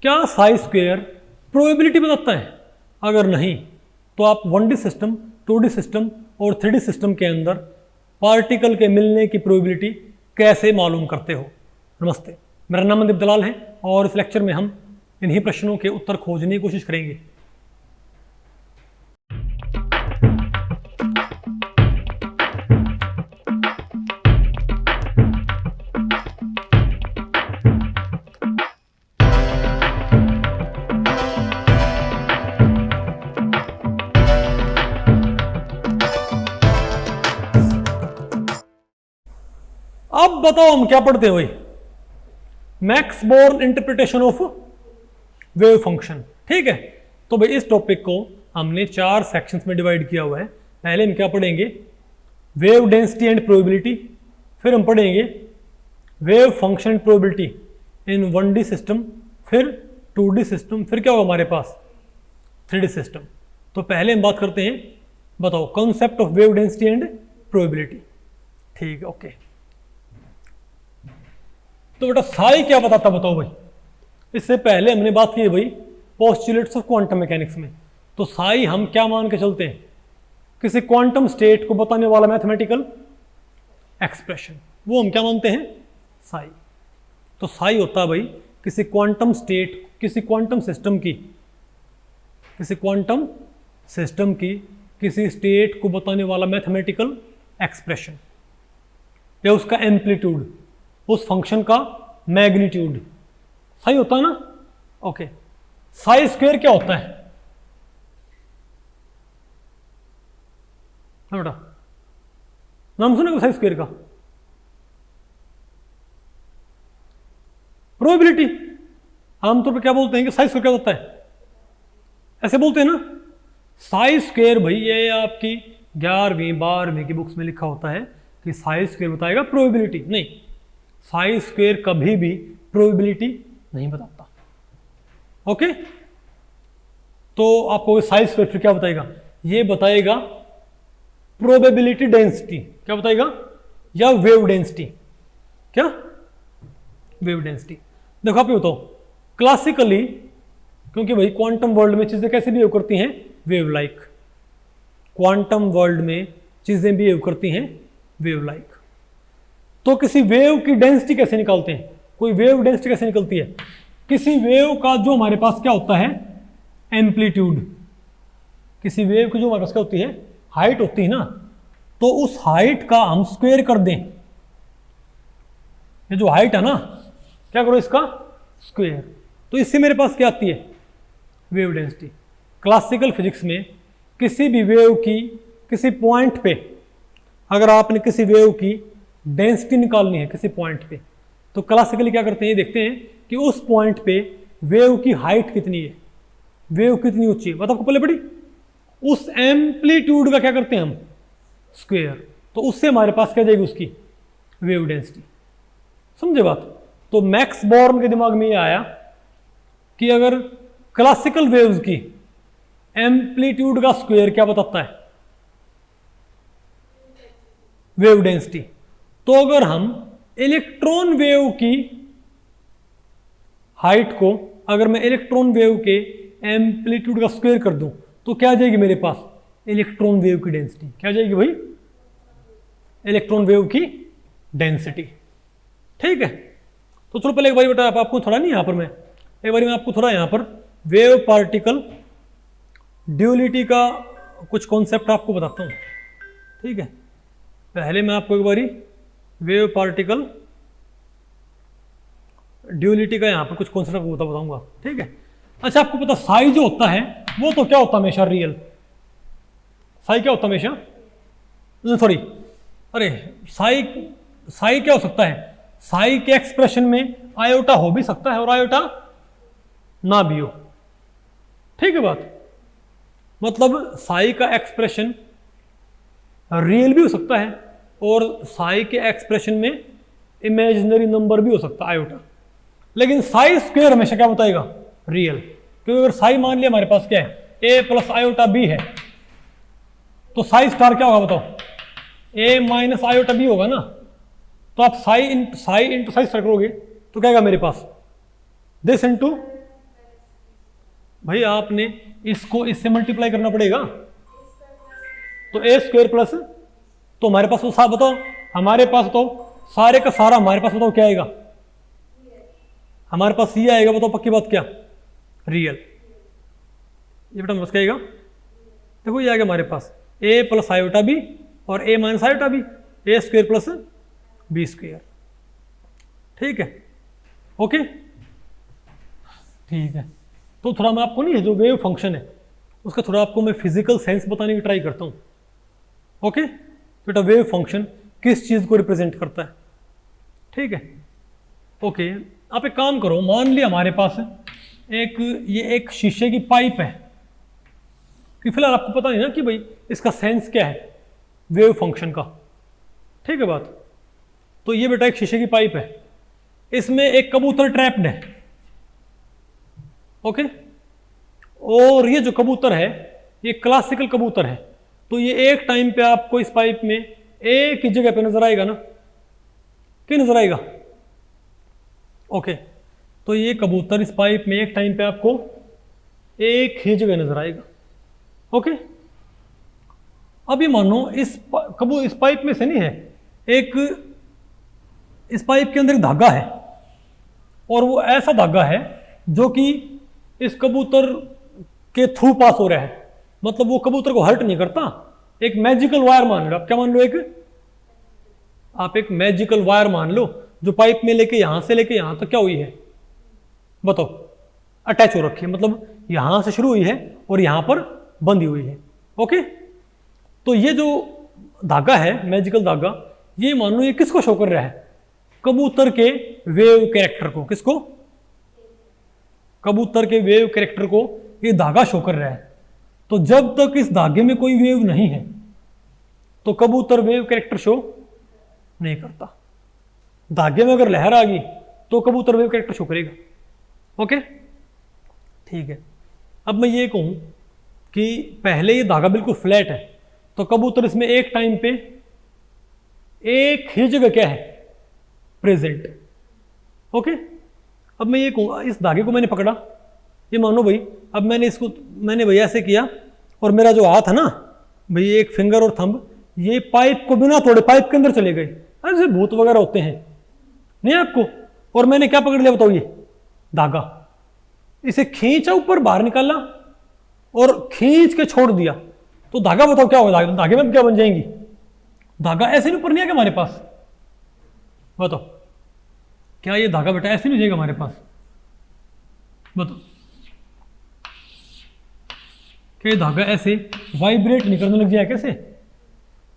क्या Sai square probability बताता है? अगर नहीं तो आप 1D सिस्टम, 2D सिस्टम और 3D सिस्टम के अंदर पार्टिकल के मिलने की प्रोबेबिलिटी कैसे मालूम करते हो? नमस्ते, मेरा नाम मनदीप दलाल है और इस लेक्चर में हम इन्हीं प्रश्नों के उत्तर खोजने की कोशिश करेंगे। अब बताओ हम क्या पढ़ते हैं भाई? Max Born interpretation of wave function. ठीक है, तो भाई इस टॉपिक को हमने 4 सेक्शंस में डिवाइड किया हुआ है। पहले हम क्या पढ़ेंगे? Wave density and probability. फिर हम पढ़ेंगे wave function and probability in 1D system, फिर 2D सिस्टम, फिर क्या होगा हमारे पास? 3D system. तो पहले हम बात करते हैं, बताओ concept of wave density and probability. ठीक है, ओके। तो बेटा साई क्या बताता बताओ भाई? इससे पहले हमने बात की है भाई पोस्टुलेट्स ऑफ क्वांटम मैकेनिक्स में। तो साई हम क्या मान के चलते हैं? किसी क्वांटम स्टेट को बताने वाला मैथमेटिकल एक्सप्रेशन, वो हम क्या मानते हैं? साई। तो साई होता है भाई किसी क्वांटम स्टेट, किसी क्वांटम सिस्टम की, किसी स्टेट को बताने वाला मैथमेटिकल एक्सप्रेशन, या उसका एम्पलीट्यूड, उस फंक्शन का मैग्नीट्यूड साई होता है ना। ओके, साई स्क्वायर क्या होता है? बेटा नाम सुने साई स्क्वायर का? प्रोबेबिलिटी। आमतौर पर क्या बोलते हैं कि साई स्क्वायर क्या होता है? ऐसे बोलते हैं ना। साई स्क्वायर भाई ये आपकी 11वीं 12वीं की बुक्स में लिखा होता है कि साई स्क्वायर बताएगा प्रोबेबिलिटी। नहीं, साई स्क्वायर कभी भी प्रोबेबिलिटी नहीं बताता। ओके, तो आपको साई स्क्वायर फिर क्या बताएगा? ये बताएगा प्रोबेबिलिटी डेंसिटी। क्या बताएगा? या वेव डेंसिटी। क्या? Wave density. देखो आप ये बताओ, क्लासिकली, क्योंकि भाई क्वांटम वर्ल्ड में चीजें कैसे बिहेव करती हैं? Wave like. क्वांटम वर्ल्ड में चीजें बिहेव करती हैं वेव लाइक। तो किसी वेव की डेंसिटी कैसे निकालते हैं? कोई वेव डेंसिटी कैसे निकलती है? किसी वेव का जो हमारे पास क्या होता है? एम्पलीट्यूड। किसी वेव की जो हमारे पास क्या होती है? हाइट होती है ना। तो उस हाइट का हम स्क्वायर कर दें। ये जो हाइट है ना, क्या करो इसका स्क्वायर। तो इससे मेरे पास क्या आती है? Wave density. क्लासिकल फिजिक्स में किसी भी वेव की किसी पॉइंट पे, अगर आपने किसी वेव की डेंसिटी निकालनी है किसी पॉइंट पे, तो क्लासिकली क्या करते हैं? ये देखते हैं कि उस पॉइंट पे वेव की हाइट कितनी है, वेव कितनी ऊंची है। बताओ पहले पढ़ी। उस एम्पलीट्यूड का क्या करते हैं हम? स्क्वायर। तो उससे हमारे पास क्या जाएगी? उसकी वेव डेंसिटी। समझे बात? तो मैक्स बोर्न के दिमाग में ये आया कि अगर क्लासिकल वेव्स की एम्पलीट्यूड का स्क्वायर क्या बताता है? Wave density. तो अगर हम इलेक्ट्रॉन वेव की हाइट को, अगर मैं इलेक्ट्रॉन वेव के एम्पलीट्यूड का स्क्वायर कर दूं, तो क्या आ जाएगी मेरे पास? इलेक्ट्रॉन वेव की डेंसिटी। क्या जाएगी भाई? इलेक्ट्रॉन वेव की डेंसिटी। ठीक है, तो चलो पहले एक बार बेटा आपको थोड़ा नहीं, यहां पर मैं आपको थोड़ा यहां पर वेव पार्टिकल ड्यूलिटी का कुछ कॉन्सेप्ट आपको बताता हूं। ठीक है, पहले मैं आपको एक बारी वेव पार्टिकल ड्यूलिटी का यहां पर कुछ कॉन्सेप्ट बताऊंगा। ठीक है, अच्छा आपको पता साई जो होता है वो तो क्या होता है हमेशा? रियल। साई क्या होता है हमेशा? सॉरी, अरे साई क्या हो सकता है? साई के एक्सप्रेशन में आयोटा हो भी सकता है और आयोटा ना भी हो। ठीक है बात? मतलब साई का एक्सप्रेशन रियल भी हो सकता है और साई के एक्सप्रेशन में इमेजिनरी नंबर भी हो सकता है आयोटा। लेकिन साई स्क्वायर हमेशा क्या बताएगा? रियल। क्योंकि अगर साई मान लिया हमारे पास क्या है? a प्लस आयोटा बी है, तो साई स्टार क्या होगा बताओ? a माइनस आयोटा बी होगा ना। तो आप साई इंटू साई स्टार करोगे तो क्या आएगा मेरे पास? दिस इंटू भाई आपने इसको इससे मल्टीप्लाई करना पड़ेगा, तो ए स्क्वायर प्लस, तो हमारे पास तो साथ बताओ, हमारे पास तो सारे का सारा हमारे पास बताओ क्या आएगा, हमारे पास ये आएगा, बताओ पक्की बात क्या, रियल। ये बेटा बस क्या आएगा, देखो ये आएगा हमारे पास ए प्लस आयोटा बी और ए माइनस आयोटा बी, ए स्क्वायर प्लस बी स्क्वायर। ठीक है, ओके ठीक है। तो थोड़ा मैं आपको नहीं है जो वेव फंक्शन है उसका थोड़ा आपको मैं फिजिकल सेंस बताने की ट्राई करता हूँ। ओके, बेटा वेव फंक्शन किस चीज़ को रिप्रेजेंट करता है, ठीक है। ओके, आप एक काम करो, मान लिया हमारे पास ये एक शीशे की पाइप है, कि फिलहाल आपको पता नहीं ना कि भाई इसका सेंस क्या है वेव फंक्शन का, ठीक है बात। तो ये बेटा एक शीशे की पाइप है, इसमें एक कबूतर ट्रैप्ड है, ओके। और ये जो कबूतर है ये क्लासिकल कबूतर है, तो ये एक टाइम पे आपको इस पाइप में एक ही जगह पे नजर आएगा ना, क्या नजर आएगा, ओके। तो ये कबूतर इस पाइप में एक टाइम पे आपको एक ही जगह नजर आएगा, ओके। अब ये मानो इस पाइप में से नहीं है, इस पाइप के अंदर एक धागा है, और वो ऐसा धागा है जो कि इस कबूतर के थ्रू पास हो रहा है, मतलब वो कबूतर को हर्ट नहीं करता। एक मैजिकल वायर मान लो, आप क्या मान लो, आप एक मैजिकल वायर मान लो जो पाइप में लेके यहां से लेके यहां तक क्या हुई है बताओ, अटैच हो रखी है, मतलब यहां से शुरू हुई है और यहां पर बंधी हुई है, ओके। तो ये जो धागा है मैजिकल धागा, ये मानो ये किसको शो कर रहा है, कबूतर के वेव कैरेक्टर को, किसको, कबूतर के वेव कैरेक्टर को ये धागा शो कर रहा है। तो जब तक इस धागे में कोई वेव नहीं है तो कबूतर वेव कैरेक्टर शो नहीं करता, धागे में अगर लहर आ गई तो कबूतर वेव कैरेक्टर शो करेगा, ओके ठीक है। अब मैं ये कहूं कि पहले ये धागा बिल्कुल फ्लैट है, तो कबूतर इसमें एक टाइम पे एक ही जगह क्या है प्रेजेंट, ओके। अब मैं ये कहूँ इस धागे को मैंने पकड़ा, ये मानो भाई अब मैंने भैया ऐसे किया और मेरा जो हाथ है ना भाई, एक फिंगर और थंब ये पाइप को बिना तोड़े पाइप के अंदर चले गए, ऐसे भूत वगैरह होते हैं नहीं आपको, और मैंने क्या पकड़ लिया बताओ, ये धागा, इसे खींचा ऊपर बाहर निकाला और खींच के छोड़ दिया, तो धागा बताओ क्या होगा, धागे में क्या बन जाएंगी, धागा ऐसे नहीं ऊपर नहीं आएगा हमारे पास, बताओ क्या ये धागा बेटा ऐसे नहीं जाएगा हमारे पास, बताओ क्या ये धागा ऐसे वाइब्रेट नहीं करने लग जाए कैसे।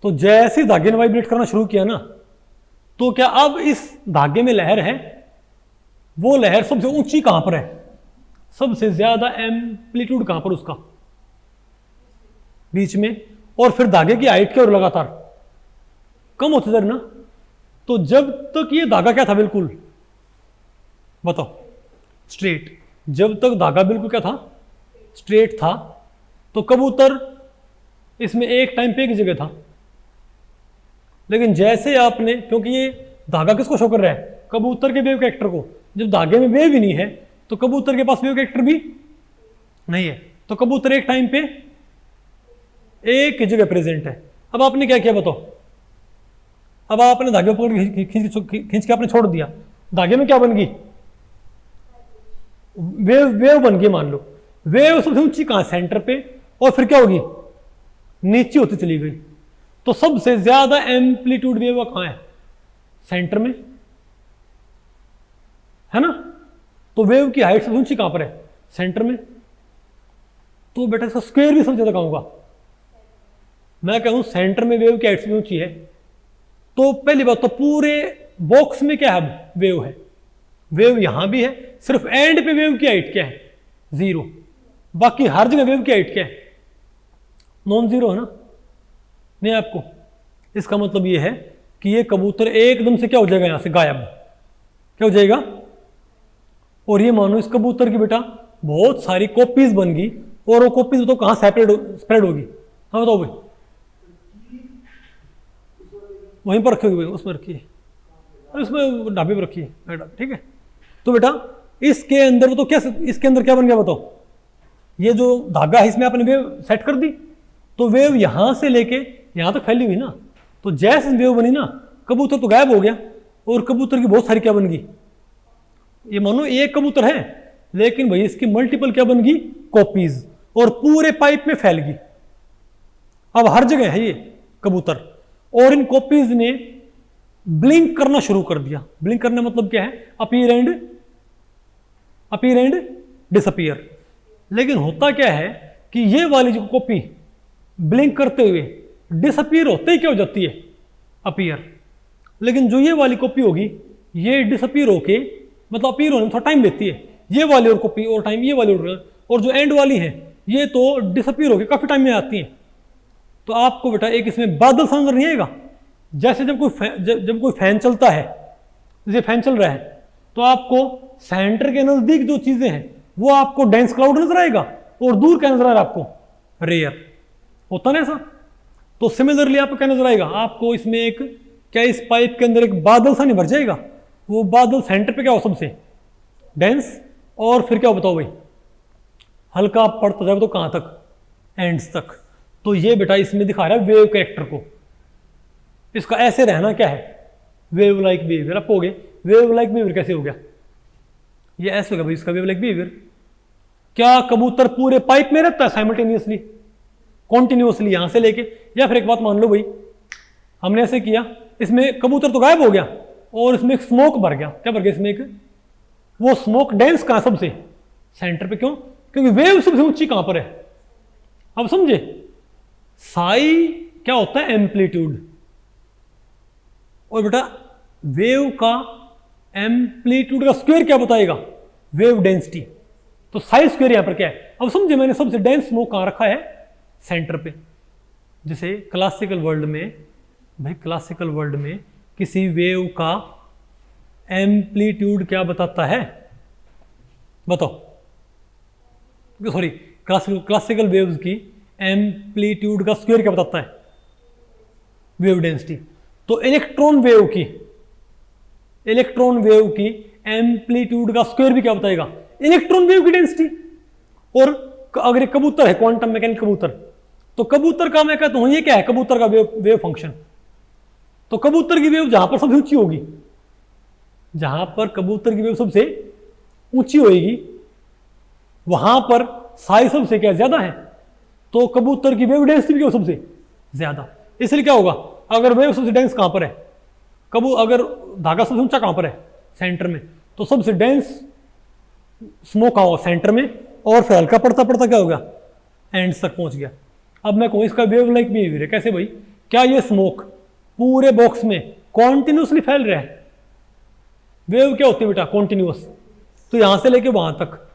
तो जैसे धागे ने वाइब्रेट करना शुरू किया ना, तो क्या अब इस धागे में लहर है, वो लहर सबसे ऊंची कहां पर है, सबसे ज्यादा एम्पलीट्यूड कहां पर उसका, बीच में, और फिर धागे की हाइट की ओर लगातार कम होती जा रही ना। तो जब तक ये धागा क्या था बिल्कुल बताओ स्ट्रेट, जब तक धागा बिल्कुल क्या था स्ट्रेट था, तो कबूतर इसमें एक टाइम पे एक जगह था। लेकिन जैसे आपने, क्योंकि ये धागा किसको शो कर रहा है, कबूतर के वेव कैरेक्टर को, जब धागे में वेव ही नहीं है तो कबूतर के पास वेव कैरेक्टर भी नहीं है, तो कबूतर एक टाइम पे एक जगह प्रेजेंट है। अब आपने क्या किया बताओ, अब आपने धागे पकड़ खींच के आपने छोड़ दिया, धागे में क्या बन गई, वेव बन गई, मान लो वेव सबसे ऊंची कहां सेंटर पे, और फिर क्या होगी नीचे होती चली गई। तो सबसे ज्यादा एम्पलीट्यूड वेव कहां है, सेंटर में है ना। तो वेव की हाइट सबसे ऊंची कहां पर है, सेंटर में। तो बेटा इसका स्क्वायर भी सबसे ज्यादा कहां होगा, मैं कहूं सेंटर में वेव की हाइट सबसे ऊंची है। तो पहली बात तो पूरे बॉक्स में क्या है, वेव है, वेव यहां भी है, सिर्फ एंड पे वेव की हाइट क्या है 0, बाकी हर जगह वेव की हाइट क्या है नॉन जीरो है ना। नहीं आपको इसका मतलब ये है कि ये कबूतर एकदम से क्या हो जाएगा, यहां से गायब, क्या हो जाएगा। और ये मानो इस कबूतर की बेटा बहुत सारी कॉपीज बन गई, और वो कॉपीज तो कहां स्प्रेड होगी, हाँ बताओ भाई, वहीं पर रखी होगी भाई, उसमें रखी है, उसमें ढाबे पर रखी है, ठीक है। तो बेटा इसके अंदर तो क्या, इसके अंदर क्या बन गया बताओ, ये जो धागा है इसमें आपने वेव सेट कर दी, तो वेव यहां से लेके यहां तक फैली हुई ना, तो जैसे वेव बनी ना, कबूतर तो गायब हो गया और कबूतर की बहुत सारी क्या बन गई, ये मानो एक कबूतर है लेकिन भाई इसकी मल्टीपल क्या बन गई, कॉपीज, और पूरे पाइप में फैल गई। अब हर जगह है ये कबूतर, और इन कॉपीज ने ब्लिंक करना शुरू कर दिया। ब्लिंक करना मतलब क्या है, अपीयर एंड डिसअपीयर। लेकिन होता क्या है कि ये वाली जो कॉपी ब्लिंक करते हुए डिसअपीयर होते ही क्या हो जाती है, अपीयर। लेकिन जो ये वाली कॉपी होगी ये डिसअपीयर होके, मतलब अपीयर होने में थोड़ा टाइम लेती है, ये वाली और कॉपी और टाइम, ये वाली और जो एंड वाली है ये तो डिसअपीयर होके काफी टाइम में आती है। तो आपको बेटा एक इसमें बादल सा नजर नहीं आएगा, जैसे जब कोई फैन चलता है, जैसे फैन चल रहा है तो आपको सेंटर के नजदीक जो चीजें हैं वो आपको डेंस क्लाउड नजर आएगा, और दूर क्या नजर आ रहा है आपको, रेयर। होता ना ऐसा? तो सिमिलरली आपको क्या नजर आएगा, आपको इसमें एक क्या, इस पाइप के अंदर एक बादल सा नहीं भर जाएगा, वो बादल सेंटर पे क्या हो, सबसे डेंस, और फिर क्या हो बताओ भाई, हल्का पड़ता जाए तो कहां तक, एंड्स तक। तो ये बेटा इसमें दिखा रहा है वेव कैरेक्टर को, इसका ऐसे रहना क्या है, वेव लाइक बिहेवियर। आप कहोगे वेव लाइक बिहेवियर कैसे हो गया, ये ऐसे होगा भाई इसका वेव लाइक बिहेवियर। क्या कबूतर पूरे पाइप में रहता है साइमल्टेनियसली, कॉन्टिन्यूसली यहां से लेके, या फिर एक बात मान लो भाई हमने ऐसे किया, इसमें कबूतर तो गायब हो गया और इसमें एक स्मोक भर गया, क्या भर गया इसमें एक, वो स्मोक डेंस कहां, सबसे सेंटर पे। क्यों? क्योंकि वेव सबसे ऊंची कहां पर है, अब समझे, साई क्या होता है, एम्पलीट्यूड, और बेटा वेव का एम्पलीट्यूड का स्क्वायर क्या बताएगा, वेव डेंसिटी। तो साई स्क्वायर यहां पर क्या है, अब समझे, मैंने सबसे डेंस स्मोक कहां रखा है, सेंटर पे। जैसे क्लासिकल वर्ल्ड में भाई, क्लासिकल वर्ल्ड में किसी वेव का एम्पलीट्यूड क्या बताता है, बताओ, सॉरी, क्लासिकल वेव्स की एम्पलीट्यूड का स्क्वायर क्या बताता है, वेव डेंसिटी। तो इलेक्ट्रॉन वेव की एम्पलीट्यूड का स्क्वायर भी क्या बताएगा, इलेक्ट्रॉन वेव की डेंसिटी। और अगर एक कबूतर है, क्वांटम मैकेनिक कबूतर, तो कबूतर का मैं कहता हूं ये क्या है, कबूतर का वेव फंक्शन। तो कबूतर की वेव जहां पर सबसे ऊंची होगी, जहां पर कबूतर की वेव सबसे ऊंची होगी वहां पर साई सबसे क्या ज्यादा है, तो कबूतर की वेव डेंसिटी भी सबसे ज्यादा। इसलिए क्या होगा, अगर वेव सबसे डेंस कहां पर है, अगर धागा सबसे ऊंचा कहां पर है, सेंटर में, तो सबसे डेंस स्मोक कहां होगा, सेंटर में, और फिर हल्का पड़ता पड़ता क्या होगा, एंड्स तक पहुंच गया। अब मैं कहूं इसका वेव लाइक बिहेवियर है, कैसे भाई, क्या ये स्मोक पूरे बॉक्स में कॉन्टिन्यूसली फैल रहा है, वेव क्या होती है बेटा, कॉन्टिन्यूस, तो यहां से लेके वहां तक,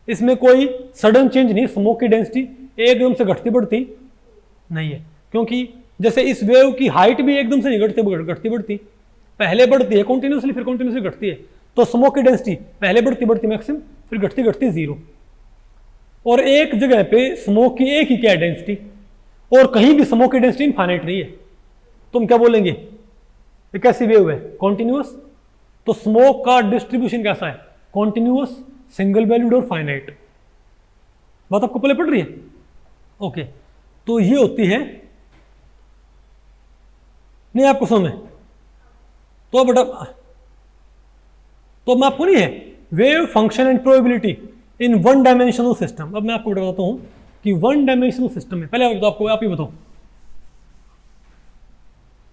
इसमें कोई सडन चेंज नहीं, स्मोक की डेंसिटी एकदम से घटती बढ़ती नहीं है। क्योंकि जैसे इस वेव की हाइट भी एकदम से नहीं घटती बढ़ती, पहले बढ़ती है कॉन्टिन्यूसली, फिर कॉन्टिन्यूसली घटती है। तो स्मोक की डेंसिटी पहले बढ़ती बढ़ती मैक्सिमम, फिर घटती घटती जीरो। और एक जगह पे स्मोक की एक ही क्या है, डेंसिटी, और कहीं भी स्मोक की डेंसिटी इनफाइनाइट नहीं है। तुम क्या बोलेंगे, ये कैसी वेव है, कॉन्टिन्यूस। तो स्मोक का डिस्ट्रीब्यूशन कैसा है, कॉन्टिन्यूस, सिंगल वैल्यूड और फाइनाइट। बात आपको पहले पढ़ रही है, ओके। तो ये होती है, नहीं आपको समझ में, तो बेटा, तो मैं आपको नहीं है, wave function and probability in one dimensional system. अब मैं आपको बताता हूं कि वन डायमेंशनल सिस्टम में, पहले आपको आप ही बताओ।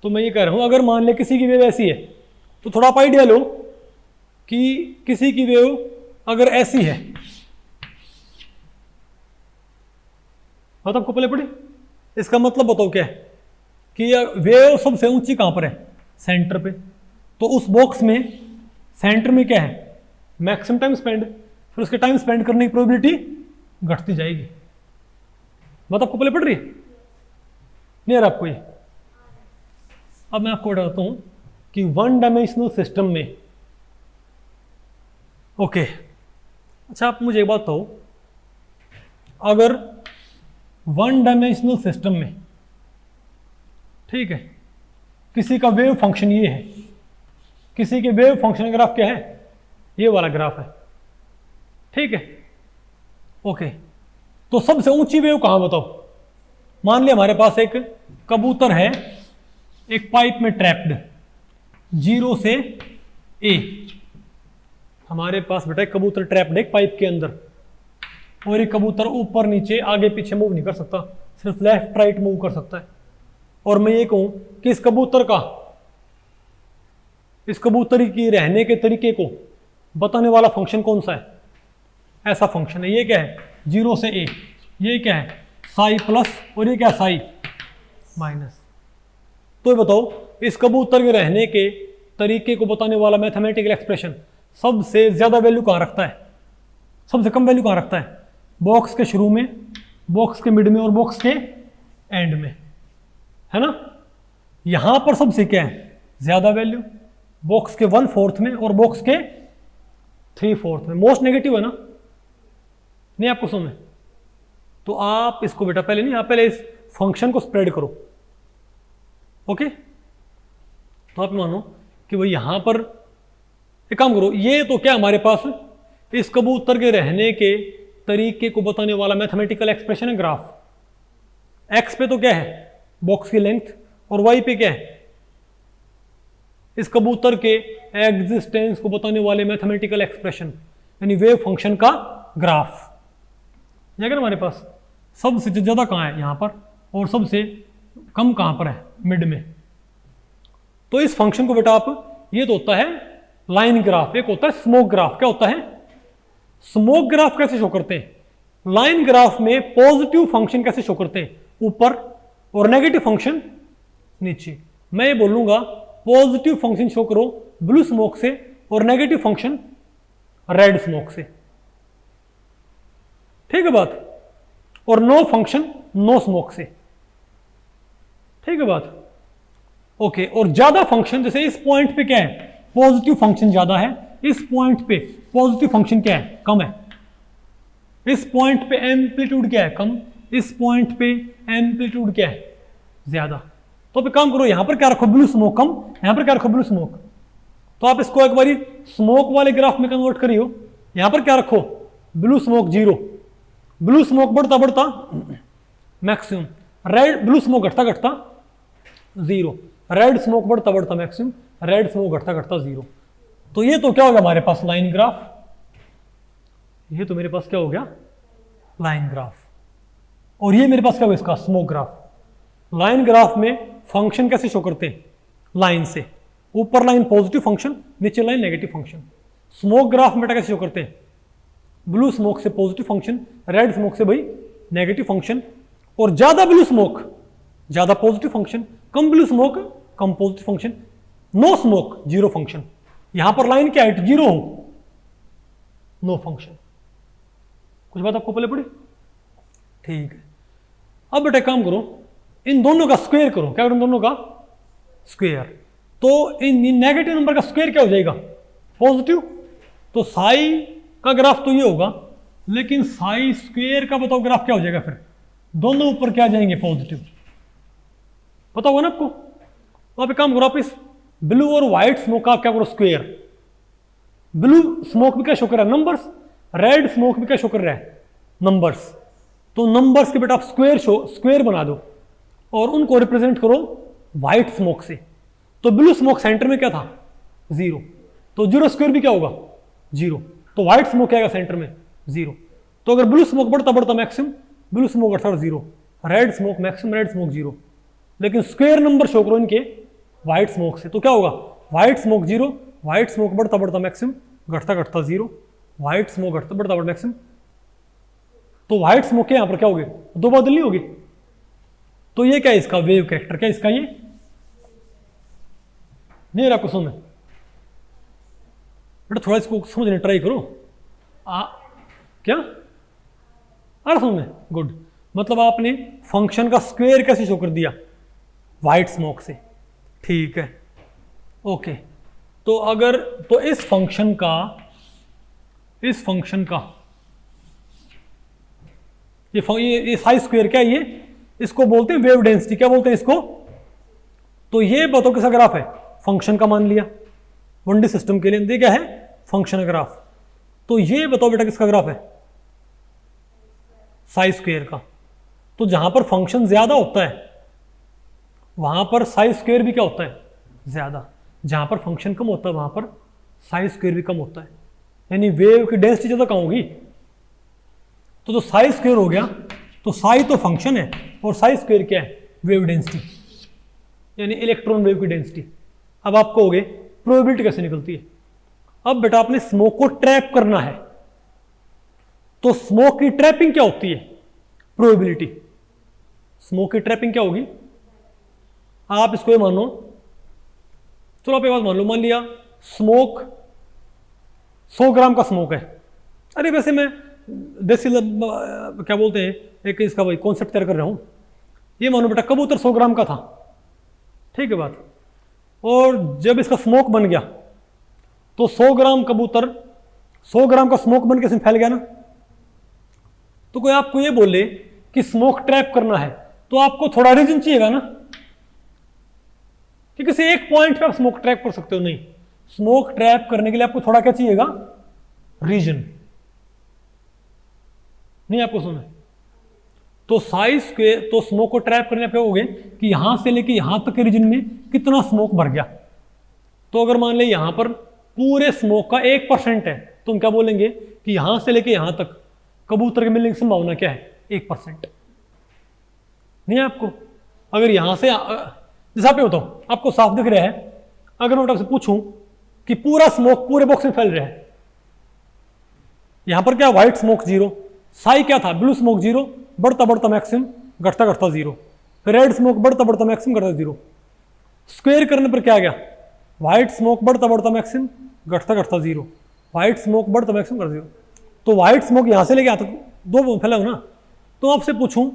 तो मैं ये कह रहा हूं, अगर मान ले किसी की वेव ऐसी है, तो थोड़ा आप आइडिया लो कि किसी की वेव अगर ऐसी है, बात आपको पहले पढ़ी, इसका मतलब बताओ क्या है कि वेव सबसे ऊंची कहां पर है, सेंटर पे। तो उस बॉक्स में सेंटर में क्या है, मैक्सिमम टाइम स्पेंड, फिर उसके टाइम स्पेंड करने की प्रोबेबिलिटी घटती जाएगी। बात आपको पहले पढ़ रही है, नहीं यार आपको ये। अब मैं आपको बताता हूं कि वन डायमेंशनल सिस्टम में, ओके, अच्छा आप मुझे एक बात बताओ, अगर वन डायमेंशनल सिस्टम में, ठीक है, किसी का वेव फंक्शन ये है, किसी के वेव फंक्शन ग्राफ क्या है, ये वाला ग्राफ है, ठीक है, ओके, तो सबसे ऊंची वेव कहां बताओ? मान लिया हमारे पास एक कबूतर है एक पाइप में ट्रैप्ड 0 से A। हमारे पास बेटा एक कबूतर ट्रैप्ड है एक पाइप के अंदर, और ये कबूतर ऊपर नीचे आगे पीछे मूव नहीं कर सकता, सिर्फ लेफ्ट राइट मूव कर सकता है। और मैं ये कहूं कि इस कबूतर की रहने के तरीके को बताने वाला फंक्शन कौन सा है? ऐसा फंक्शन है, ये क्या है? 0 से A। ये क्या है? साई प्लस, और ये क्या? साई माइनस। तो ये बताओ इस कबूतर के रहने के तरीके को बताने वाला मैथमेटिकल एक्सप्रेशन सबसे ज्यादा वैल्यू कहां रखता है, सबसे कम वैल्यू कहां रखता है? बॉक्स के शुरू में, बॉक्स के मिड में और बॉक्स के एंड में, है ना? यहां पर सबसे क्या है? ज्यादा वैल्यू बॉक्स के 1/4 में और बॉक्स के 3/4 में। मोस्ट नेगेटिव है ना? नहीं आपको समझ में? तो आप इसको बेटा पहले नहीं, आप पहले इस फंक्शन को स्प्रेड करो। ओके, तो आप मानो कि वो यहां पर एक काम करो, ये तो क्या हमारे पास इस कबूतर के रहने के तरीके को बताने वाला मैथमेटिकल एक्सप्रेशन है ग्राफ। एक्स पे तो क्या है? बॉक्स की लेंथ, और वाई पे क्या है? इस कबूतर के एग्जिस्टेंस को बताने वाले मैथमेटिकल एक्सप्रेशन, यानी वेव फंक्शन का ग्राफ। क्या हमारे पास सबसे ज्यादा कहां है? यहां पर, और सबसे कम कहां पर है? मिड में। तो इस फंक्शन को बेटा आप, ये तो होता है लाइन ग्राफ, एक होता है स्मोक ग्राफ। क्या होता है? स्मोक ग्राफ कैसे शो करते हैं? लाइन ग्राफ में पॉजिटिव फंक्शन कैसे शो करते हैं? ऊपर, और नेगेटिव फंक्शन नीचे। मैं ये बोलूंगा पॉजिटिव फंक्शन शो करो ब्लू स्मोक से, और नेगेटिव फंक्शन रेड स्मोक से। ठीक है बात? और नो फंक्शन नो स्मोक से। ठीक है बात? ओके, और ज्यादा फंक्शन, जैसे इस पॉइंट पे क्या है? पॉजिटिव फंक्शन ज्यादा है, इस पॉइंट पे पॉजिटिव फंक्शन क्या है? कम है। इस पॉइंट पे एम्पलीट्यूड क्या है? कम। इस पॉइंट पे एम्पलीट्यूड क्या है? ज्यादा। तो आप काम करो, यहां पर क्या रखो? ब्लू स्मोक कम, यहां पर क्या रखो? Blue smoke. तो आप इसको एक बारी स्मोक वाले ग्राफ में कन्वर्ट करियो। यहां पर क्या रखो? ब्लू स्मोक 0, ब्लू स्मोक बढ़ता बढ़ता मैक्सिमम, रेड ब्लू स्मोक घटता घटता 0, रेड स्मोक बढ़ता बढ़ता मैक्सिमम, रेड स्मोक घटता घटता 0। तो ये तो क्या हो गया हमारे पास? Line graph. ये तो मेरे पास क्या हो गया? Line graph. और ये मेरे पास क्या हो गया? इसका स्मोक ग्राफ। लाइन ग्राफ में फंक्शन कैसे शो करते हैं? लाइन से। ऊपर लाइन पॉजिटिव फंक्शन, नीचे line negative function. Smoke graph में कैसे शो करते हैं? ब्लू स्मोक से पॉजिटिव फंक्शन, रेड स्मोक से भाई नेगेटिव फंक्शन। और ज्यादा ब्लू स्मोक ज्यादा पॉजिटिव फंक्शन, कम ब्लू स्मोक कम positive function, no smoke 0 function. यहां पर लाइन क्या है? 0 हो, नो फंक्शन। कुछ बात आपको पहले पड़ी? ठीक है। अब बेटा काम करो, इन दोनों का स्क्वायर करो। क्या करो? इन दोनों का स्क्वायर। तो इन नेगेटिव नंबर का स्क्वायर क्या हो जाएगा? पॉजिटिव। तो साई का ग्राफ तो ये होगा, लेकिन साई स्क्वायर का बताओ ग्राफ क्या हो जाएगा? फिर दोनों ऊपर क्या आ जाएंगे? पॉजिटिव। पता होगा ना आपको? तो आप एक काम करो, आप इस ब्लू और व्हाइट स्मोक का आप क्या करो? स्क्वायर। ब्लू स्मोक भी क्या शो कर रहा है? नंबर्स। रेड स्मोक भी क्या शो कर रहा है? नंबर्स। तो नंबर्स के बेटा आप स्क्वायर बना दो, और उनको रिप्रेजेंट करो व्हाइट स्मोक से। तो ब्लू स्मोक सेंटर में क्या था? 0। तो 0 स्क्वायर भी क्या होगा? 0। तो व्हाइट स्मोक क्या आएगा सेंटर में? 0। तो अगर ब्लू स्मोक बढ़ता बढ़ता मैक्सिमम, ब्लू स्मोक बढ़ता 0, red smoke maximum, red smoke 0। लेकिन स्क्वायर नंबर शो करो इनके व्हाइट स्मोक से, तो क्या होगा? व्हाइट स्मोक 0, व्हाइट स्मोक बढ़ता बढ़ता मैक्सिमम, घटता घटता 0, व्हाइट स्मोक घटता बढ़ता बढ़ता मैक्सिमम। तो व्हाइट स्मोक के यहां पर क्या होगी? 2 बादल नहीं होगी। तो ये क्या है इसका वेव कैरेक्टर? क्या इसका? ये नहीं रहा कुछ समझ? बेटा थोड़ा इसको समझने ट्राई करो। क्या आ रहा समझ में? गुड। मतलब आपने फंक्शन का स्क्वायर कैसे शो कर दिया? व्हाइट स्मोक से। ठीक है, ओके। तो अगर तो इस फंक्शन का ये साई स्क्वायर क्या है? ये इसको बोलते हैं वेव डेंसिटी। क्या बोलते हैं इसको? तो ये बताओ किसका ग्राफ है? फंक्शन का मान लिया 1D सिस्टम के लिए। ये क्या है? Function graph. तो ये बताओ बेटा किसका ग्राफ है? साई स्क्वेयर का। तो जहां पर फंक्शन ज्यादा होता है वहां पर साई स्क्वेयर भी क्या होता है, ज्यादा। जहां पर फंक्शन कम होता है वहां पर साई स्क्वेयर भी कम होता है, यानी वेव की डेंसिटी ज्यादा कम होगी। तो जो साई स्क्वेयर हो गया, तो साई तो फंक्शन है और साई स्क्वेयर क्या है, वेव डेंसिटी, यानी इलेक्ट्रॉन वेव की डेंसिटी। अब आप कहोगे प्रोबेबिलिटी कैसे निकलती है। अब बेटा आपने स्मोक को ट्रैप करना है, तो स्मोक की ट्रैपिंग क्या होती है, प्रोबेबिलिटी। स्मोक की ट्रैपिंग क्या होगी, आप इसको ये मानो, चलो आप ये बात मान लो, मान लिया स्मोक 100 ग्राम का स्मोक है। अरे वैसे मैं देसी क्या बोलते हैं, एक इसका भाई कॉन्सेप्ट तैयार कर रहा हूं। ये मानो बेटा कबूतर 100 ग्राम का था, ठीक है बात। और जब इसका स्मोक बन गया तो 100 ग्राम कबूतर 100 ग्राम का स्मोक बन के इसमें फैल गया ना। तो कोई आपको ये बोले कि स्मोक ट्रैप करना है, तो आपको थोड़ा रीजन चाहिएगा ना, कि किसी एक पॉइंट पे आप स्मोक ट्रैप कर सकते हो, नहीं। स्मोक ट्रैप करने के लिए आपको थोड़ा क्या चाहिएगा, रीजन। नहीं आपको सुना, तो साइज के, तो स्मोक को ट्रैप करने पे होगे कि यहां से लेके यहां तक के रीजन में कितना स्मोक भर गया। तो अगर मान ले यहां पर पूरे स्मोक का 1% है, तो हम क्या बोलेंगे कि यहां से लेके यहां तक कबूतर के मिलने की संभावना क्या है, 1%। नहीं आपको, अगर यहां से जैसा पे बताओ, आपको साफ दिख रहा है। अगर मैं आपसे पूछूं कि पूरा स्मोक पूरे बॉक्स में फैल रहा है, यहां पर क्या व्हाइट स्मोक 0, साई क्या था, ब्लू स्मोक 0, बढ़ता बढ़ता मैक्सिमम, घटता घटता 0, फिर रेड स्मोक बढ़ता बढ़ता मैक्सिमम, घटता 0। स्क्वायर करने पर क्या आ गया, व्हाइट स्मोक बढ़ता बढ़ता मैक्सिमम, घटता घटता 0, व्हाइट स्मोक बढ़ता मैक्सिमम, घटता 0। तो व्हाइट स्मोक यहां से लेके यहां तक दो फैला हो ना। तो आपसे पूछूं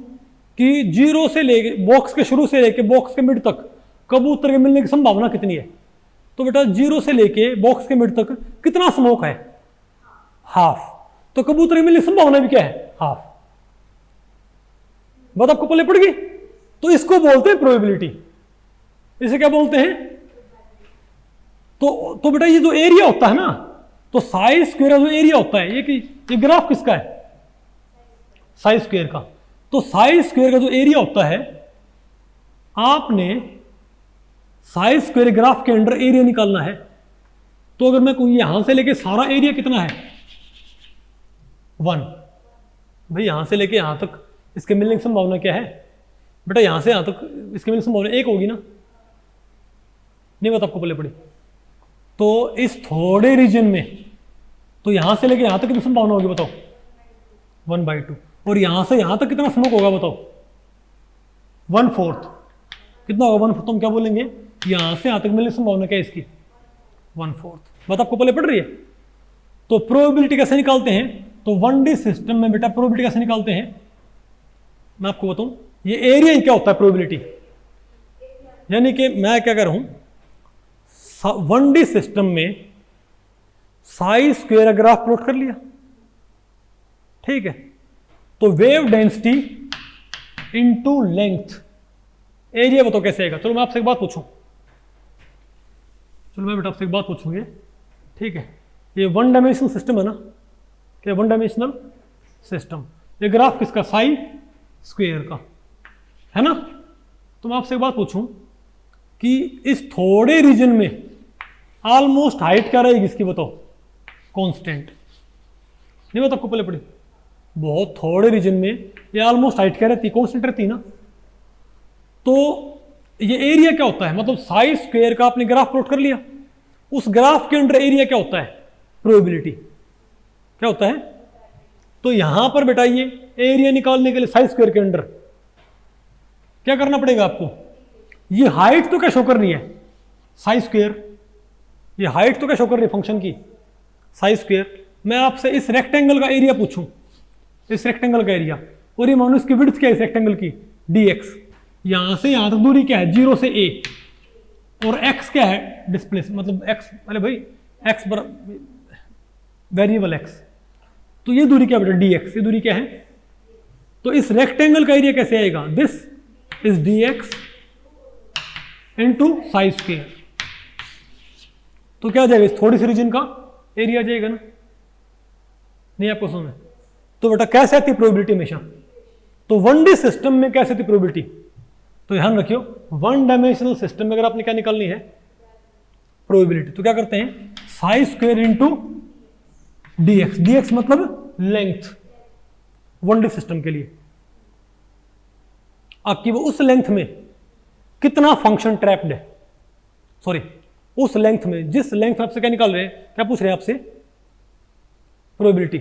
कि 0 से लेके बॉक्स के शुरू से लेके बॉक्स के मिड तक कबूतर के मिलने की संभावना कितनी है, तो बेटा 0 से लेके बॉक्स के मिड तक कितना स्मोक है, हाफ। तो कबूतर के मिलने की संभावना भी क्या है, हाफ। बात आपको पल्ले पड़ गई। तो इसको बोलते हैं प्रोबेबिलिटी। इसे क्या बोलते हैं, तो बेटा ये जो एरिया होता है ना, तो साई स्क्वायर जो एरिया होता है, ये ग्राफ किसका है, साई स्क्वायर का। तो साई स्क्वायर का जो एरिया होता है, आपने साई स्क्वायर ग्राफ के अंडर एरिया निकालना है। तो अगर मैं कहूं यहां से लेके सारा एरिया कितना है, 1, भाई यहां से लेके यहां तक इसके मिलने की संभावना क्या है, बेटा यहां से यहां तक इसके मिलने की संभावना 1 होगी ना। नहीं बात आपको पल्ले पड़ी। तो इस थोड़े रीजन में, तो यहां से लेके यहां तक कितनी संभावना होगी बताओ, 1/2। और यहां से यहां तक कितना स्मोक होगा बताओ, 1/4। कितना होगा 1/4, तो हम क्या बोलेंगे, यहां से यहां तक मिलने की संभावना क्या है इसकी, 1/4। बात आपको पहले पड़ रही है। तो प्रोबेबिलिटी कैसे निकालते हैं, तो 1D सिस्टम में बेटा प्रोबेबिलिटी कैसे निकालते हैं, मैं आपको बताऊं। ये एरिया क्या होता है प्रोबेबिलिटी, यानी कि मैं क्या कर रहा हूं, 1D सिस्टम में साई स्क्वायर ग्राफ प्लॉट कर लिया, ठीक है। तो wave density into length, area बताओ कैसे आएगा। चलो मैं आपसे एक बात पूछूं, चलो मैं बेटा आपसे एक बात पूछूंगी, ठीक है। ये 1 डायमेंशनल सिस्टम है ना, क्या 1 डायमेंशनल सिस्टम, ये ग्राफ किसका, साई स्क्वायर का है ना। तो मैं आपसे एक बात पूछूं कि इस थोड़े रीजन में ऑलमोस्ट हाइट क्या रहेगी इसकी बताओ, कांस्टेंट। नहीं बता आपको पहले पड़ी, बहुत थोड़े रीजन में ये ऑलमोस्ट हाइट क्या रहती है, कांस्टेंट रहती है ना। तो ये एरिया क्या होता है, मतलब साई स्क्वायर का आपने ग्राफ प्लॉट कर लिया, उस ग्राफ के अंडर एरिया क्या होता है, प्रोबेबिलिटी क्या होता है। तो यहां पर बेटा ये एरिया निकालने के लिए साई स्क्वायर के अंडर क्या करना पड़ेगा आपको, ये हाइट तो क्या शो करनी है, साई स्क्वायर। ये हाइट तो क्या शो कर रही है फंक्शन की, साई स्क्वायर। मैं आपसे इस रेक्टेंगल का एरिया पूछूं, इस रेक्टेंगल का एरिया, और ये मानो इसकी विड्थ क्या है इस रेक्टेंगल की, dx। यहां से यहां तक दूरी क्या है, 0 से a, और x क्या है, डिस्प्लेस, मतलब x, अरे भाई x वेरिएबल x, तो ये दूरी क्या बेटा, dx, ये दूरी क्या है। तो इस रेक्टेंगल का एरिया कैसे आएगा, this is dx into Sai square. तो क्या आ जाएगा, इस थोड़ी सी रीजन का एरिया आ जाएगा ना। नहीं आपको समझ में। तो बेटा कैसे आती है प्रोबेबिलिटी हमेशा, तो 1D सिस्टम में कैसे थी प्रोबेबिलिटी? तो ध्यान रखियो, 1 डायमेंशनल सिस्टम में अगर आपने क्या निकालनी है प्रोबेबिलिटी, तो क्या करते हैं Sai square into dx, dx मतलब लेंथ 1D सिस्टम के लिए, आपकी वो उस लेंथ में कितना फंक्शन ट्रैप्ड है, सॉरी उस लेंथ में, जिस लेंथ में आपसे क्या निकाल रहे हैं, क्या पूछ रहे हैं आपसे प्रोबेबिलिटी,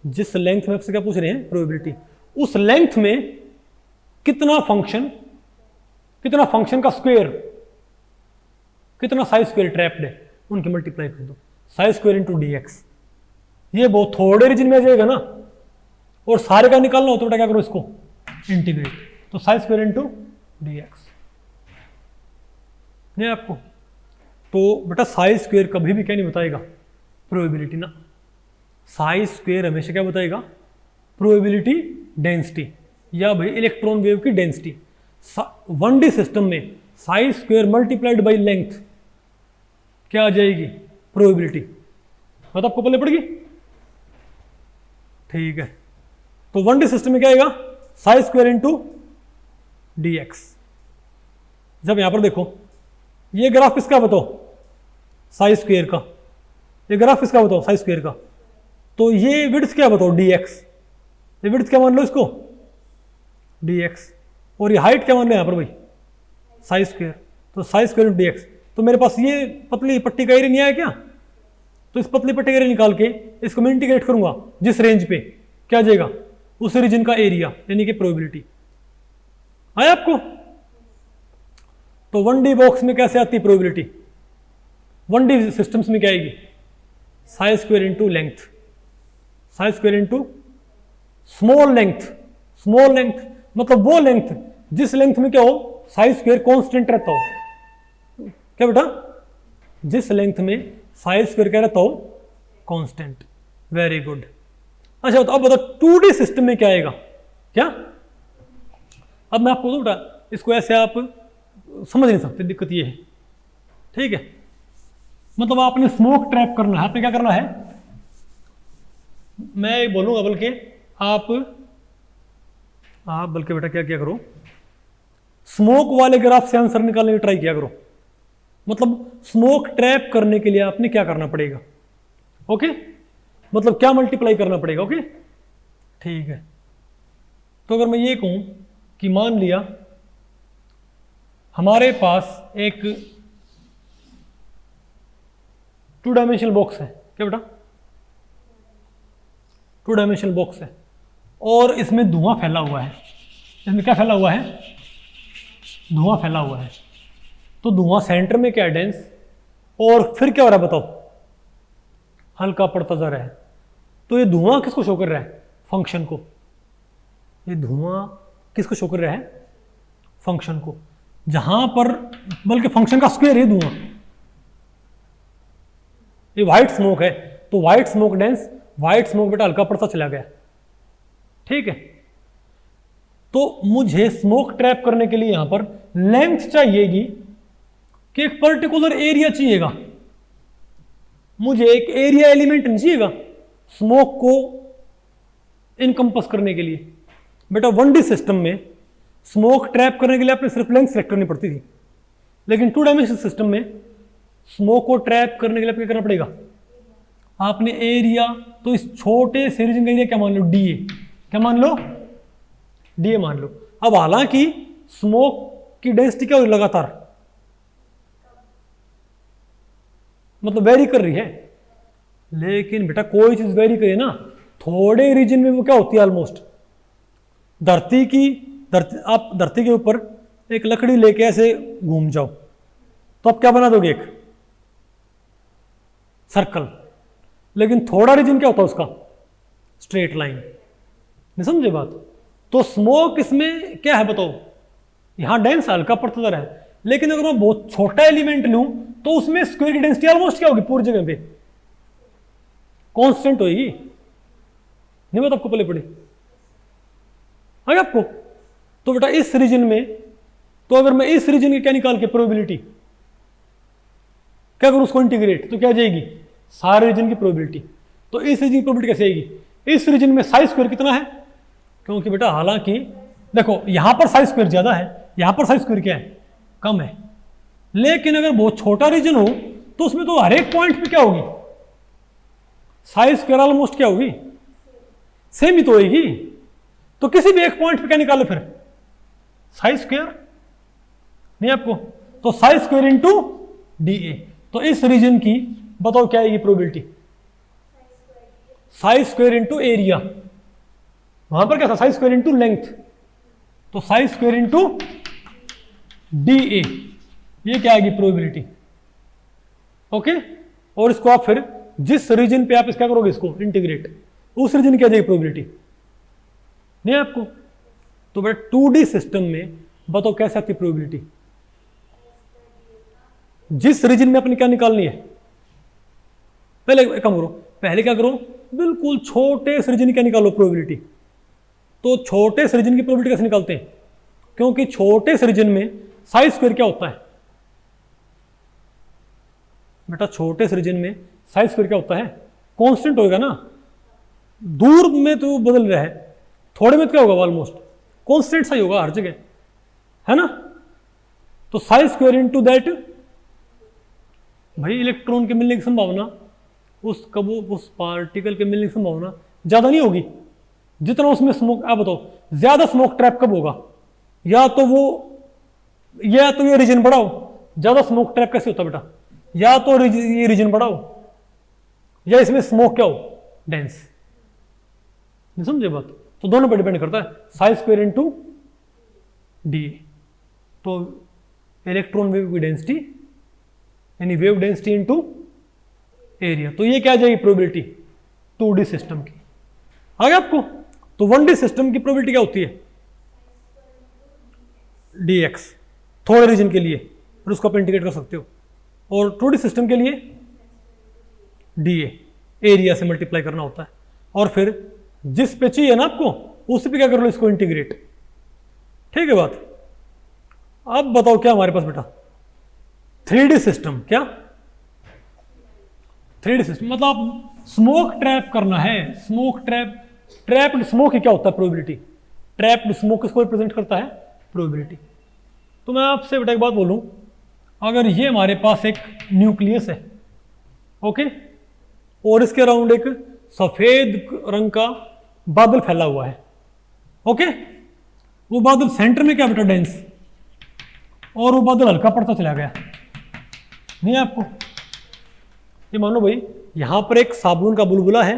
जिस लेंथ में आपसे क्या पूछ रहे हैं प्रोबेबिलिटी, उस लेंथ में कितना फंक्शन का स्क्वायर, कितना साई स्क्वायर ट्रैप्ड है, उनके मल्टीप्लाई कर दो, साई स्क्वायर इंटू dx। ये बहुत थोड़े रीजन में आ जाएगा ना, और सारे का निकालना हो तो बेटा क्या करो इसको इंटीग्रेट, तो साई स्क्वायर इंटू dx। नहीं आपको तो बेटा साई स्क्वायर कभी भी क्या नहीं बताएगा प्रोबेबिलिटी ना, साई स्क्वायर हमेशा क्या बताएगा प्रोबेबिलिटी डेंसिटी या भाई इलेक्ट्रॉन वेव की डेंसिटी। 1D सिस्टम में Sai square multiplied by length क्या आ जाएगी प्रोबेबिलिटी, मतलब आपको पहले पड़ेगी, ठीक है। तो 1D सिस्टम में क्या आएगा साई स्क्वायर इंटू dx। जब यहां पर देखो ये ग्राफ किसका बताओ साई स्क्वायर का, ये ग्राफ किसका बताओ साई स्क्वायर का, तो ये विड्थ क्या बताओ dx, ये विड्थ क्या मान लो इसको dx, और ये हाइट क्या मान लो यहां पर भाई साई स्क्वायर, तो साई स्क्वायर इंटू dx। तो मेरे पास ये पतली पट्टी का एरिया नहीं आया क्या, तो इस पतली पट्टी का एरिया निकाल के इसको मैं इंटीग्रेट करूंगा जिस रेंज पे, क्या आ जाएगा उस रीजन का एरिया यानी कि प्रोबेबिलिटी आया आपको। तो 1D बॉक्स में कैसे आती है प्रोबेबिलिटी, 1D सिस्टम्स में क्या आएगी Sai square into length, Sai square into small length, small length मतलब वो लेंथ जिस लेंथ में क्या हो साई स्क्वायर कांस्टेंट रहता हो, क्या बेटा जिस लेंथ में साई स्क्वायर क्या रहता हो कांस्टेंट, वेरी गुड। अच्छा तो अब बताओ 2D सिस्टम में क्या आएगा, क्या अब मैं आपको बेटा इसको ऐसे आप समझ नहीं सकते, दिक्कत ये है, ठीक है। मतलब आपने स्मोक ट्रैप करना है, आपने क्या करना है, मैं बोलूंगा बल्कि आप बल्कि बेटा क्या करो, स्मोक वाले ग्राफ से आंसर निकालने की ट्राई किया करो। मतलब स्मोक ट्रैप करने के लिए आपने क्या करना पड़ेगा, ओके, मतलब क्या मल्टीप्लाई करना पड़ेगा, ओके ठीक है। तो अगर मैं ये कहूं कि मान लिया हमारे पास एक 2 डायमेंशनल बॉक्स है, क्या बेटा 2 डायमेंशनल बॉक्स है, और इसमें धुआं फैला हुआ है, इसमें क्या फैला हुआ है धुआं फैला हुआ है। तो धुआं सेंटर में क्या है डेंस, और फिर क्या हो रहा है बताओ हल्का पड़ता जा रहा है। तो ये धुआं किसको शो कर रहा है फंक्शन को, ये धुआं किसको शो कर रहा है फंक्शन को, जहां पर बल्कि फंक्शन का स्क्वायर है धुआं, ये व्हाइट स्मोक है, तो white smoke dense, white smoke बेटा हल्का पड़ता चला गया, ठीक है। तो मुझे स्मोक ट्रैप करने के लिए यहां पर लेंथ चाहिएगी कि एक पर्टिकुलर एरिया चाहिएगा, मुझे एक एरिया एलिमेंट नहीं चाहिएगा स्मोक को इनकम्पस करने के लिए। बेटा 1D सिस्टम में स्मोक ट्रैप करने के लिए आपने सिर्फ लेंथ सेलेक्ट करनी पड़ती थी, लेकिन 2 डायमेंशनल सिस्टम में स्मोक को ट्रैप करने के लिए क्या करना पड़ेगा, आपने एरिया, तो इस छोटे से रीजन का एरिया क्या मान लो DA, क्या मान लो DA मान लो। अब हालांकि स्मोक की डेंसिटी क्या हो रही लगातार, मतलब वेरी कर रही है, लेकिन बेटा कोई चीज वेरी करे ना थोड़े रीजन में वो क्या होती है ऑलमोस्ट आप धरती के ऊपर एक लकड़ी लेके ऐसे घूम जाओ तो आप क्या बना दोगे एक सर्कल, लेकिन थोड़ा रीजन क्या होता है उसका स्ट्रेट लाइन, नहीं समझे बात। तो स्मोक इसमें क्या है बताओ, यहां डेंस हल्का पड़ता जा रहा है, लेकिन अगर मैं बहुत छोटा एलिमेंट लूं तो उसमें स्क्वायर की डेंसिटी ऑलमोस्ट क्या होगी पूरी जगह पे कांस्टेंट होगी, नहीं बात आपको पहले पड़ी आगे आपको। तो बेटा इस रीजन में, तो अगर मैं इस रीजन की क्या निकाल के प्रोबेबिलिटी क्या करूं उसको इंटीग्रेट, तो क्या आ जाएगी सारे रीजन की प्रोबेबिलिटी। तो इस रीजन की प्रोबेबिलिटी कैसे आएगी, इस रीजन में साई स्क्वायर कितना है, क्योंकि बेटा हालांकि देखो यहां पर साई स्क्वायर ज्यादा है, यहां पर साई स्क्वायर क्या है, कम है। लेकिन अगर बहुत छोटा रीजन हो तो उसमें तो हर एक पॉइंट पे क्या होगी, साई स्क्वायर ऑलमोस्ट क्या होगी, सेम ही तो होगी। तो किसी भी एक पॉइंट पे क्या निकालो फिर, साई स्क्वायर नहीं आपको, तो Sai square into D A. तो इस रीजन की बताओ क्या है ये probability, psi square into area, वहां पर क्या था साई स्क्वायर इंटू लेंथ, तो Sai square into D A, ये क्या आएगी प्रोबेबिलिटी। ओके, और इसको आप फिर जिस रीजन पे आप इसका करोगे इसको इंटीग्रेट, उस रीजन की आ जाएगी प्रोबेबिलिटी नहीं आपको। तो बेटा 2D सिस्टम में बताओ कैसे आती प्रोबेबिलिटी, जिस रीजन में अपने क्या निकालनी है, पहले काम करो, पहले क्या करो, बिल्कुल छोटे से रीजन क्या निकालो प्रोबेबिलिटी। तो छोटे से रीजन की प्रोबेबिलिटी कैसे निकालते हैं, क्योंकि छोटे से रीजन में साई स्क्वायर क्या होता है बेटा, छोटे से रीजन में साई स्क्वायर क्या होता है, कांस्टेंट होगा ना। दूर में तो बदल रहा है, थोड़े में तो क्या होगा ऑलमोस्ट कांस्टेंट सा ही होगा हर जगह, है ना। तो साई स्क्वायर इनटू दैट, भाई इलेक्ट्रॉन के मिलने की संभावना उस पार्टिकल के मिलने की संभावना ज्यादा नहीं होगी जितना उसमें स्मोक। आप बताओ ज्यादा स्मोक ट्रैप कब होगा, या तो ये रीजन बढ़ाओ, ज्यादा स्मोक ट्रैप कैसे होता बेटा, या तो ये रीजन बढ़ाओ या इसमें स्मोक क्या हो, डेंस। नहीं समझे बात, तो दोनों पर डिपेंड करता है, साई स्क्वायर इनटू डी। तो इलेक्ट्रॉन वेव की डेंसिटी यानी वेव डेंसिटी इनटू एरिया, तो ये क्या आ जाएगी प्रोबेबिलिटी 2D सिस्टम की। आ गया आपको। तो 1D सिस्टम की प्रोबेबिलिटी क्या होती है, dx, थोड़े रीजन के लिए, फिर उसको आप इंटीग्रेट कर सकते हो। और 2D सिस्टम के लिए dA, एरिया से मल्टीप्लाई करना होता है, और फिर जिस पे चाहिए ना आपको उस पे क्या कर लो, इसको इंटीग्रेट। ठीक है बात। अब बताओ क्या हमारे पास बेटा 3D सिस्टम, क्या 3D सिस्टम मतलब आप स्मोक ट्रैप करना है, स्मोक ट्रैप्ड स्मोक ही क्या होता है प्रोबेबिलिटी, ट्रैप्ड स्मोक किसको रिप्रेजेंट करता है, प्रोबेबिलिटी। तो मैं आपसे बेटा एक बात बोलूं, अगर ये हमारे पास एक न्यूक्लियस है, ओके, और इसके अराउंड एक सफेद रंग का बादल फैला हुआ है, ओके, वो बादल सेंटर में क्या बेटा डेंस, और वो बादल हल्का पड़ता चला गया नहीं आपको। ये मानो भाई यहां पर एक साबुन का बुलबुला है,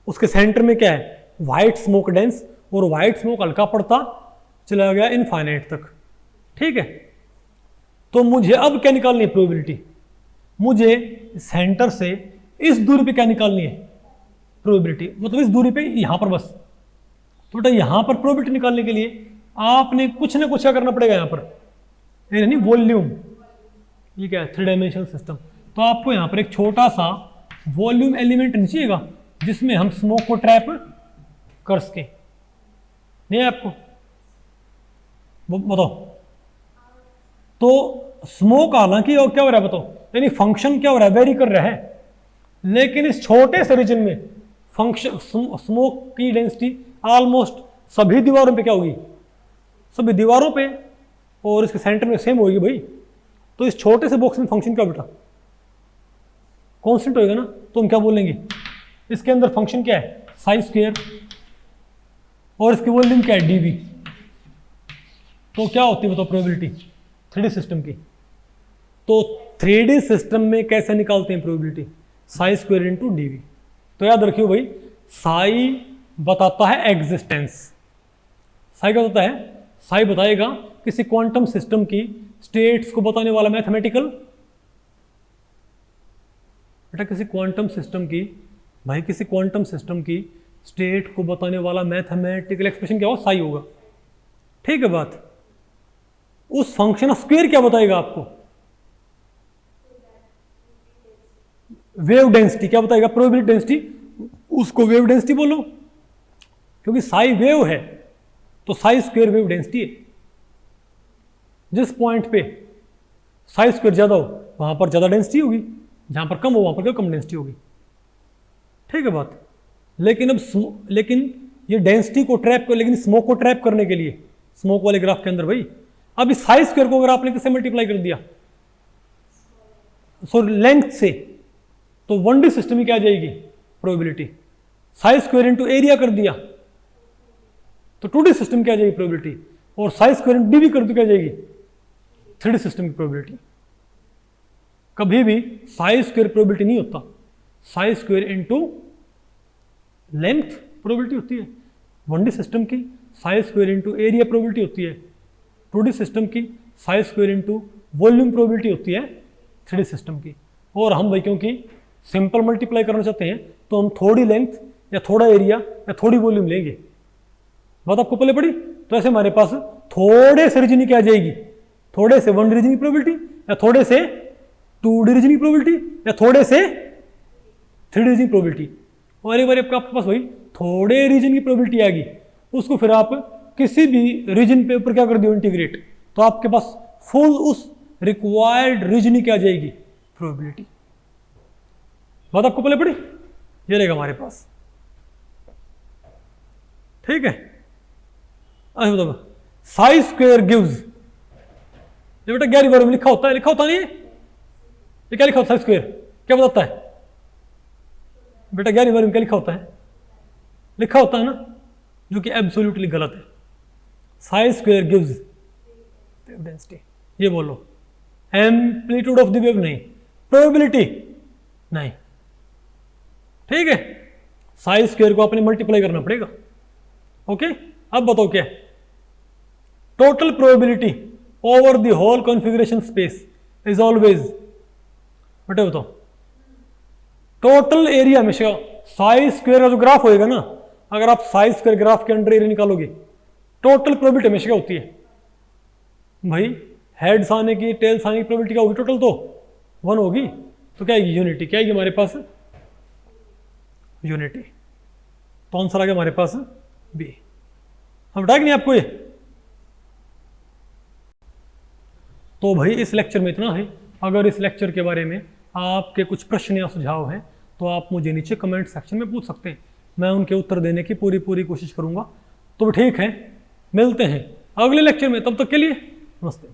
उसके सेंटर में क्या है, व्हाइट स्मोक डेंस, और व्हाइट स्मोक हल्का पड़ता चला गया इनफाइनाइट तक। ठीक है, तो मुझे अब क्या निकालनी है प्रोबेबिलिटी, मुझे सेंटर से इस दूरी पे क्या निकालनी है प्रोबेबिलिटी, मतलब इस दूरी पे यहां पर बस। तो बेटा यहां पर प्रोबेबिलिटी निकालने के लिए आपने कुछ ना कुछ क्या करना पड़ेगा, यहां पर यानी वॉल्यूम, ये क्या है 3 डायमेंशनल सिस्टम, तो आपको यहां पर एक छोटा सा वॉल्यूम एलिमेंट नहीं चाहिएगा जिसमें हम स्मोक को ट्रैप कर सकें, नहीं आपको बताओ। तो स्मोक हालांकि और क्या हो रहा है बताओ, यानी फंक्शन क्या हो रहा है, वेरी कर रहा है, लेकिन इस छोटे से रीजन में फंक्शन स्मोक की डेंसिटी ऑलमोस्ट सभी दीवारों पे क्या होगी, सभी दीवारों पे, और इसके सेंटर में सेम होगी भाई। तो इस छोटे से बॉक्स में फंक्शन क्या बेटा, कांस्टेंट होएगा ना। तो हम क्या बोलेंगे, इसके अंदर फंक्शन क्या है, साई स्क्वायर, और इसकी वॉल्यूम क्या है डीवी। तो क्या होती है बताओ प्रोबेबिलिटी 3D सिस्टम की। तो 3D सिस्टम में कैसे निकालते हैं probability, psi square into dV. तो याद रखियो भाई, साई बताता है एग्जिस्टेंस, साई क्या बताता है, साई बताएगा किसी क्वांटम सिस्टम की स्टेट्स को बताने वाला मैथमेटिकल, बेटा किसी क्वांटम सिस्टम की, भाई किसी क्वांटम सिस्टम की स्टेट को बताने वाला मैथमेटिकल एक्सप्रेशन क्या होगा, साई होगा। ठीक है बात। उस फंक्शन ऑफ स्क्वायर क्या बताएगा आपको, वेव डेंसिटी क्या बताएगा, प्रोबेबिलिटी डेंसिटी, उसको वेव डेंसिटी बोलो, क्योंकि साई वेव है तो साई स्क्वायर वेव डेंसिटी है। जिस पॉइंट पे साई स्क्वायर ज्यादा हो वहां पर ज्यादा डेंसिटी होगी, जहां पर कम हो वहां पर कम डेंसिटी होगी। ठीक है बात। लेकिन ये डेंसिटी को ट्रैप कर, लेकिन स्मोक को ट्रैप करने के लिए स्मोक वाले ग्राफ के अंदर भाई। अब इस साई स्क्वायर को अगर आपने किससे मल्टीप्लाई कर दिया, सॉरी लेंथ से, तो 1D सिस्टम में क्या आ जाएगी probability. Psi square into area कर दिया तो 2D सिस्टम क्या आ जाएगी प्रोबेबिलिटी, और साई स्क्वायर इंटू डी भी कर दो क्या आ जाएगी 3D सिस्टम की प्रोबेबिलिटी। कभी भी साई स्क्वायर प्रोबेबिलिटी नहीं होता, Sai square into length probability होती है 1D सिस्टम की, Sai square into area probability होती है 2D सिस्टम की, Sai square into volume probability होती है 3D सिस्टम की। और हम भाई क्योंकि सिंपल मल्टीप्लाई करना चाहते हैं तो हम थोड़ी लेंथ या थोड़ा एरिया या थोड़ी वॉल्यूम लेंगे। बात आपको पहले पड़ी। तो ऐसे हमारे पास थोड़े से रीजन की आ जाएगी, थोड़े से 1D रीजन की प्रोबेबिलिटी, या थोड़े से 2D रीजन की प्रोबेबिलिटी, या थोड़े से 3D रीजन की प्रोबेबिलिटी। और एक बार आपके पास भाई थोड़े रीजन की प्रोबेबिलिटी आ गई, उसको फिर आप किसी भी रीजन पे ऊपर क्या कर दियो इंटीग्रेट, तो आपके पास फुल उस रिक्वायर्ड रीजन की क्या आ जाएगी प्रोबेबिलिटी। बात आपको पहले पड़ी। ये रहेगा हमारे पास, ठीक है। अच्छा बताओ, साई स्क्वायर गिव्स, ये बेटा 11वीं बार में लिखा होता है, लिखा होता नहीं है ये क्या लिखा होता है, साई स्क्वायर क्या बताता है बेटा 11वीं बार में क्या लिखा होता है, लिखा होता है ना, जो कि एब्सोल्युटली गलत है। Sai square gives wave density, ये बोलो एम्पलीट्यूड ऑफ द वेव नहीं, प्रोबेबिलिटी नहीं, ठीक है। साई स्क्वायर को आपने मल्टीप्लाई करना पड़ेगा, ओके। अब बताओ क्या, total probability over the whole configuration space is always, बेटा बताओ टोटल एरिया हमेशा साई स्क्वायर का जो ग्राफ होएगा ना, अगर आप साई स्क्वायर ग्राफ के अंडर एरिया निकालोगे, टोटल प्रोबेबिलिटी हमेशा क्या होती है भाई, हेड्स आने की टेल्स आने की प्रोबेबिलिटी क्या होगी, टोटल तो 1 होगी। तो क्या आएगी यूनिटी, क्या आएगी हमारे पास यूनिटी। तो आंसर आ गया हमारे पास बी। हम बताया कि नहीं आपको ये। तो भाई इस लेक्चर में इतना है। अगर इस लेक्चर के बारे में आपके कुछ प्रश्न या सुझाव हैं तो आप मुझे नीचे कमेंट सेक्शन में पूछ सकते हैं, मैं उनके उत्तर देने की पूरी कोशिश करूंगा। तो ठीक है, मिलते हैं अगले लेक्चर में, तब तक के लिए नमस्ते।